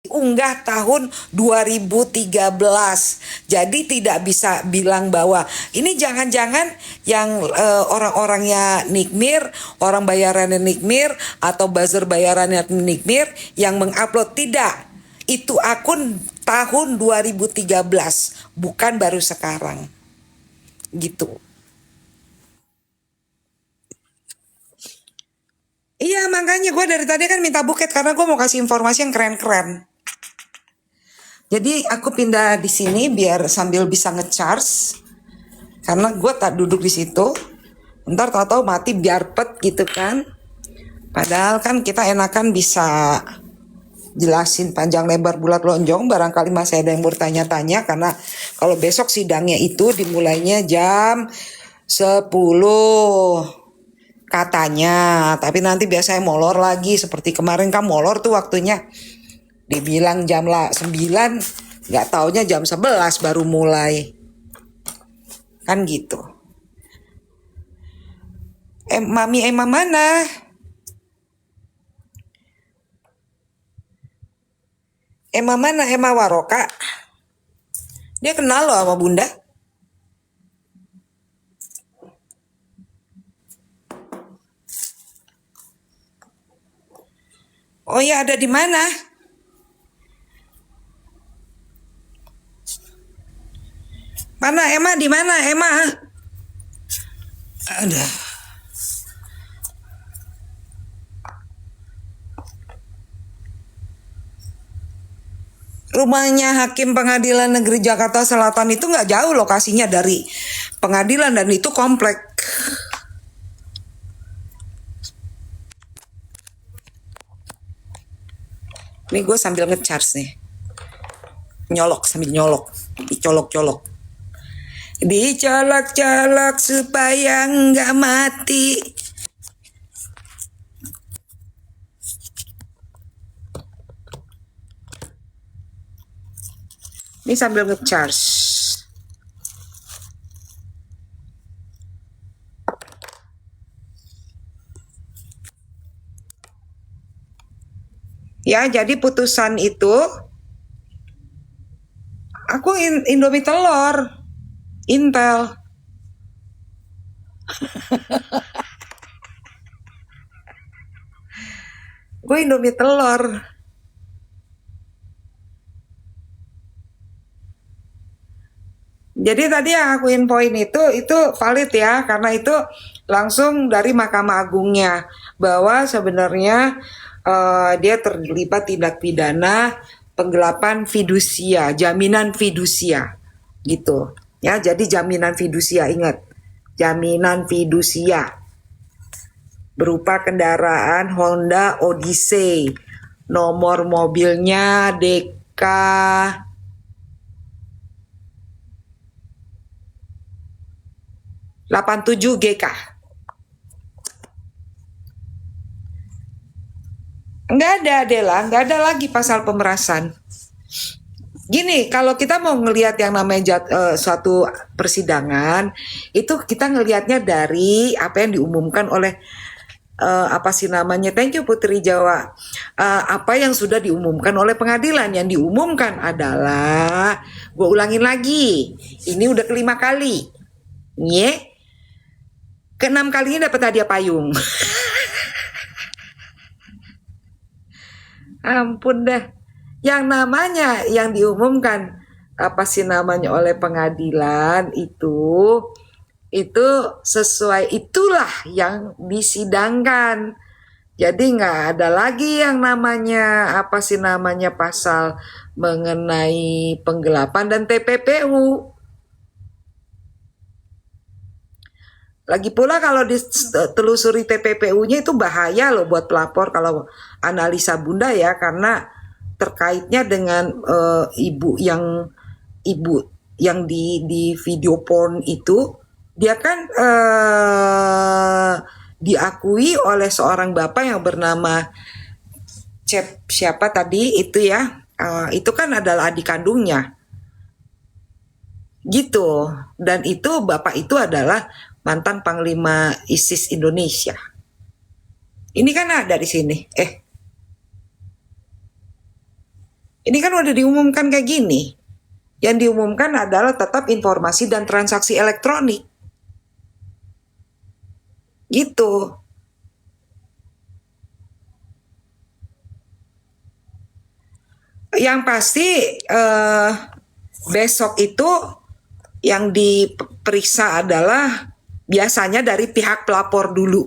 unggah tahun 2013. Jadi tidak bisa bilang bahwa ini jangan-jangan yang orang-orangnya Nikmir, orang bayarannya Nikmir atau buzzer bayarannya Nikmir yang mengupload. Tidak. Itu akun tahun 2013, bukan baru sekarang. Gitu. Iya, makanya gue dari tadi kan minta buket karena gue mau kasih informasi yang keren-keren. Jadi aku pindah di sini biar sambil bisa ngecharge. Karena gue tak duduk di situ. Ntar tahu-tahu mati biar pet gitu kan. Padahal kan kita enakan bisa jelasin panjang lebar bulat lonjong. Barangkali masih ada yang bertanya-tanya. Karena kalau besok sidangnya itu dimulainya jam 10 katanya. Tapi nanti biasanya molor lagi. Seperti kemarin kan molor tuh waktunya. Dibilang jam 9, nggak taunya jam 11 baru mulai. Kan gitu. Mami Emma mana? Emma mana? Emma Waroka. Dia kenal loh sama Bunda. Oh ya, ada di mana? Mana Emma, di mana Emma? Ada. Rumahnya Hakim Pengadilan Negeri Jakarta Selatan itu nggak jauh lokasinya dari pengadilan dan itu komplek. Ini gue sambil ngecharge nih. Nyolok sambil nyolok. Dicolok-colok. Dicolok-colok supaya nggak mati. Ini sambil ngecharge. Ya, jadi putusan itu aku Indomie telur. Intel. Gue Indomie telur. Jadi tadi yang aku infoin itu valid ya, karena itu langsung dari Mahkamah Agungnya bahwa sebenarnya dia terlibat tindak pidana penggelapan fidusia, jaminan fidusia, gitu. Ya, jadi jaminan fidusia, ingat, jaminan fidusia berupa kendaraan Honda Odyssey, nomor mobilnya DK 87 GK. Nggak ada Adela, nggak ada lagi pasal pemerasan. Gini, kalau kita mau ngelihat yang namanya suatu persidangan, itu kita ngelihatnya dari apa yang diumumkan oleh apa sih namanya? Thank you Putri Jawa. Apa yang sudah diumumkan oleh pengadilan. Yang diumumkan adalah, gue ulangin lagi, ini udah kelima kali, nye, keenam kalinya dapat hadiah payung. Ampun dah. Yang namanya yang diumumkan apa sih namanya oleh pengadilan itu sesuai, itulah yang disidangkan. Jadi nggak ada lagi yang namanya apa sih namanya pasal mengenai penggelapan dan TPPU. Lagi pula kalau ditelusuri TPPU-nya itu bahaya loh buat pelapor kalau analisa Bunda ya, karena terkaitnya dengan ibu yang di video porn itu, dia kan diakui oleh seorang bapak yang bernama siapa tadi itu ya, itu kan adalah adik kandungnya gitu, dan itu bapak itu adalah mantan Panglima ISIS Indonesia. Ini kan ada di sini. Ini kan udah diumumkan kayak gini. Yang diumumkan adalah tetap informasi dan transaksi elektronik. Gitu. Yang pasti besok itu yang diperiksa adalah biasanya dari pihak pelapor dulu.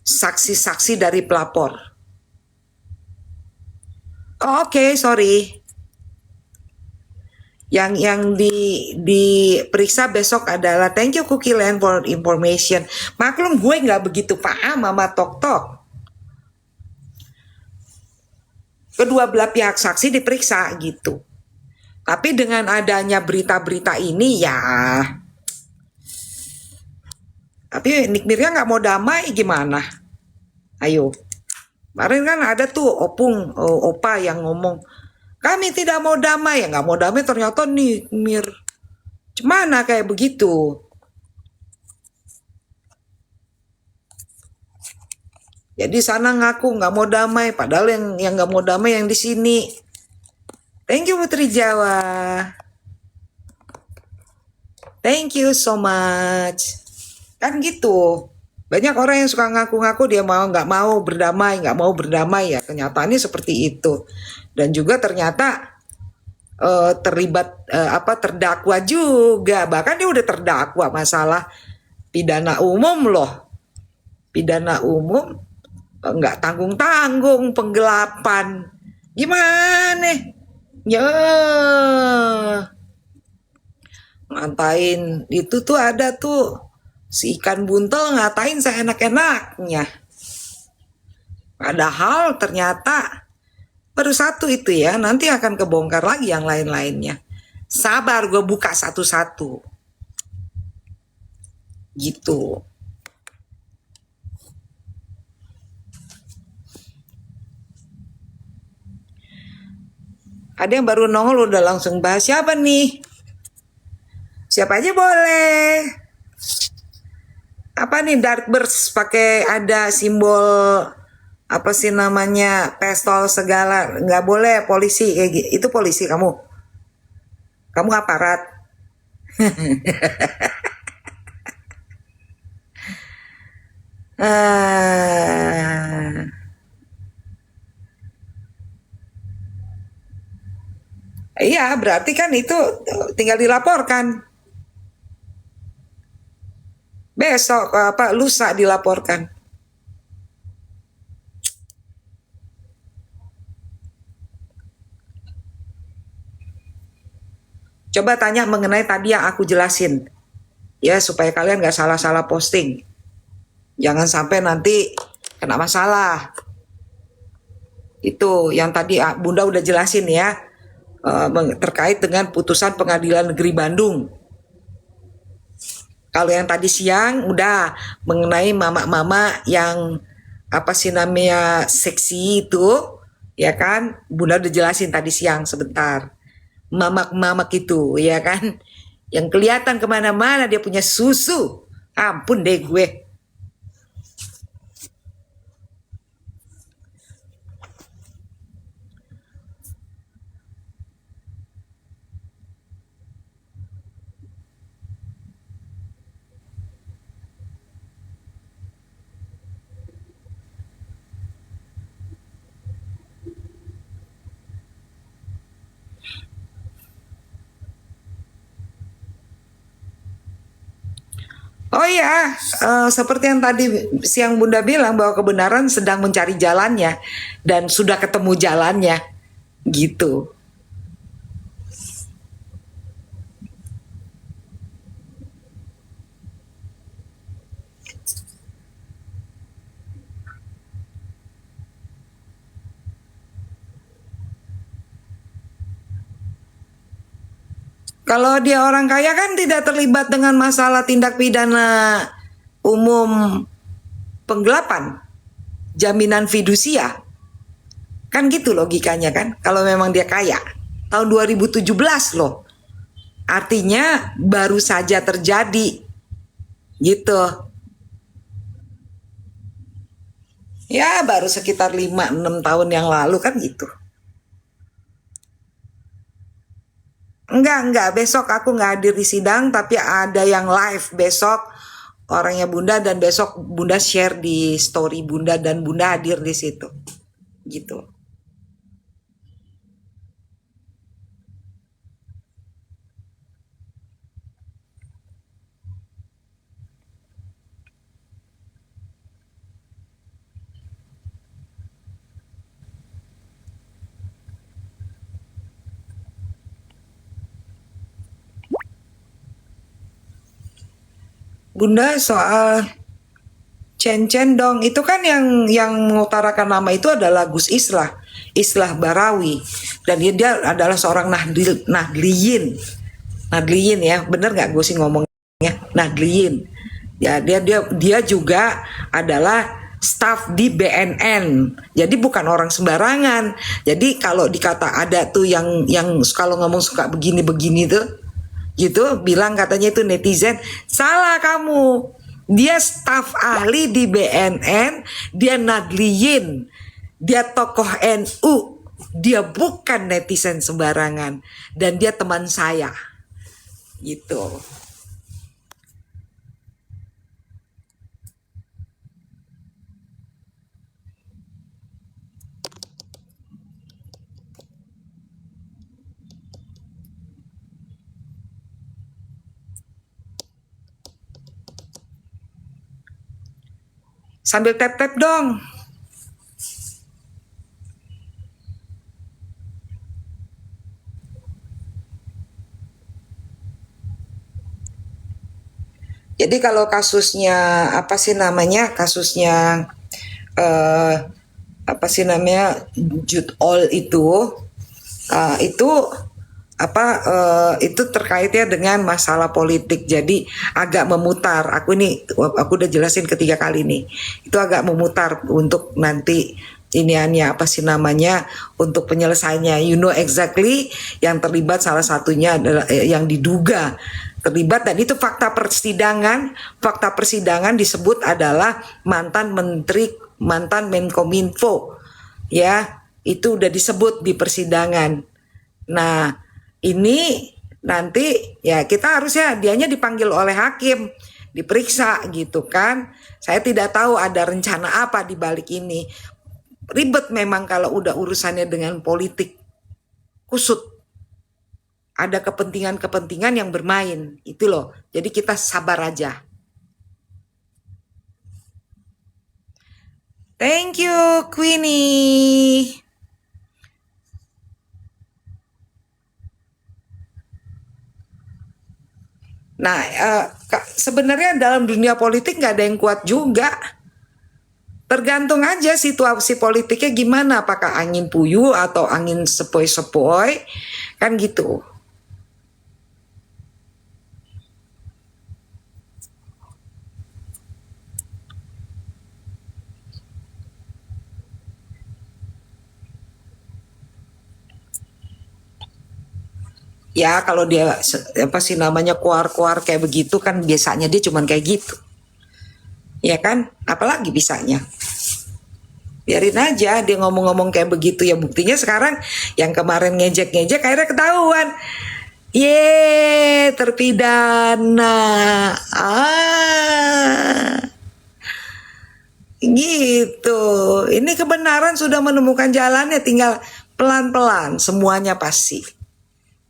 Saksi-saksi dari pelapor. Oh, oke, sorry. Yang diperiksa besok adalah thank you Cookie Land for information. Maklum gue nggak begitu paham sama tok-tok. Kedua belah pihak saksi diperiksa gitu. Tapi dengan adanya berita-berita ini ya, tapi Nick Mirya nggak mau damai gimana? Ayo, kemarin kan ada tuh Opung, Opa yang ngomong, kami tidak mau damai, ya nggak mau damai ternyata Nick Mir. Gimana kayak begitu? Jadi sana ngaku nggak mau damai, padahal yang nggak mau damai yang di sini. Thank you Putri Jawa. Thank you so much. Kan gitu. Banyak orang yang suka ngaku-ngaku dia nggak mau berdamai ya. Kenyataannya seperti itu. Dan juga ternyata terlibat terdakwa juga. Bahkan dia udah terdakwa masalah pidana umum loh. Pidana umum nggak tanggung-tanggung penggelapan. Gimana? Ya. Ngatain itu tuh ada tuh si ikan buntel ngatain seenak-enaknya. Padahal ternyata baru satu itu ya, nanti akan kebongkar lagi yang lain-lainnya. Sabar, gue buka satu-satu. Gitu. Ada yang baru nongol udah langsung bahas siapa nih? Siapa aja boleh. Apa nih Dark Burst pakai ada simbol apa sih namanya pistol segala, nggak boleh polisi kayak gitu. Itu polisi kamu aparat. Iya berarti kan itu tinggal dilaporkan besok lusa dilaporkan. Coba tanya mengenai tadi yang aku jelasin. Ya supaya kalian gak salah-salah posting. Jangan sampai nanti kena masalah. Itu yang tadi Bunda udah jelasin ya. Terkait dengan putusan Pengadilan Negeri Bandung. Kalau yang tadi siang udah mengenai mama-mama yang apa sih namanya seksi itu. Ya kan. Bunda udah jelasin tadi siang sebentar. Mamak-mamak itu ya kan yang kelihatan kemana-mana dia punya susu, ampun deh gue. Oh iya, seperti yang tadi siang Bunda bilang bahwa kebenaran sedang mencari jalannya dan sudah ketemu jalannya, gitu. Kalau dia orang kaya kan tidak terlibat dengan masalah tindak pidana umum penggelapan, jaminan fidusia. Kan gitu logikanya kan, kalau memang dia kaya. Tahun 2017 loh. Artinya baru saja terjadi. Gitu. Ya baru sekitar 5-6 tahun yang lalu kan gitu. Enggak, besok aku nggak hadir di sidang, tapi ada yang live besok orangnya Bunda, dan besok Bunda share di story Bunda dan Bunda hadir di situ. Gitu. Bunda soal Cen-cen dong, itu kan yang mengutarakan nama itu adalah Gus Islah, Islah Barawi, dan dia adalah seorang Nahdliyin, Nahdliyin ya, bener nggak gue sih ngomongnya Nahdliyin, ya dia juga adalah staf di BNN, jadi bukan orang sembarangan. Jadi kalau dikata ada tuh yang kalau ngomong suka begini-begini tuh, gitu, bilang katanya itu netizen, salah kamu. Dia staf ahli di BNN, dia Nahdliyin, dia tokoh NU, dia bukan netizen sembarangan, dan dia teman saya, gitu. Sambil tap-tap dong. Jadi kalau kasusnya apa sih namanya, kasusnya eh, apa sih namanya Jude All itu apa itu terkaitnya dengan masalah politik, jadi agak memutar. Aku udah jelasin ketiga kali nih, itu agak memutar untuk nanti iniannya apa sih namanya untuk penyelesaiannya, you know exactly yang terlibat, salah satunya adalah yang diduga terlibat, dan itu fakta persidangan disebut adalah mantan Menkominfo, ya itu udah disebut di persidangan. Nah ini nanti ya kita harusnya dianya dipanggil oleh hakim, diperiksa gitu kan. Saya tidak tahu ada rencana apa di balik ini. Ribet memang kalau udah urusannya dengan politik, kusut. Ada kepentingan-kepentingan yang bermain, itu loh. Jadi kita sabar aja. Thank you, Queenie. Nah, sebenarnya dalam dunia politik nggak ada yang kuat juga. Tergantung aja situasi politiknya gimana, apakah angin puyuh atau angin sepoi-sepoi, kan gitu. Ya kalau dia apa sih namanya kuar-kuar kayak begitu kan biasanya dia cuman kayak gitu. Ya kan? Apalagi bisanya. Biarin aja dia ngomong-ngomong kayak begitu, ya buktinya sekarang yang kemarin ngejek-ngejek akhirnya ketahuan. Ye, terpidana. Gitu. Ini kebenaran sudah menemukan jalannya, tinggal pelan-pelan semuanya pasti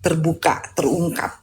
terbuka, terungkap.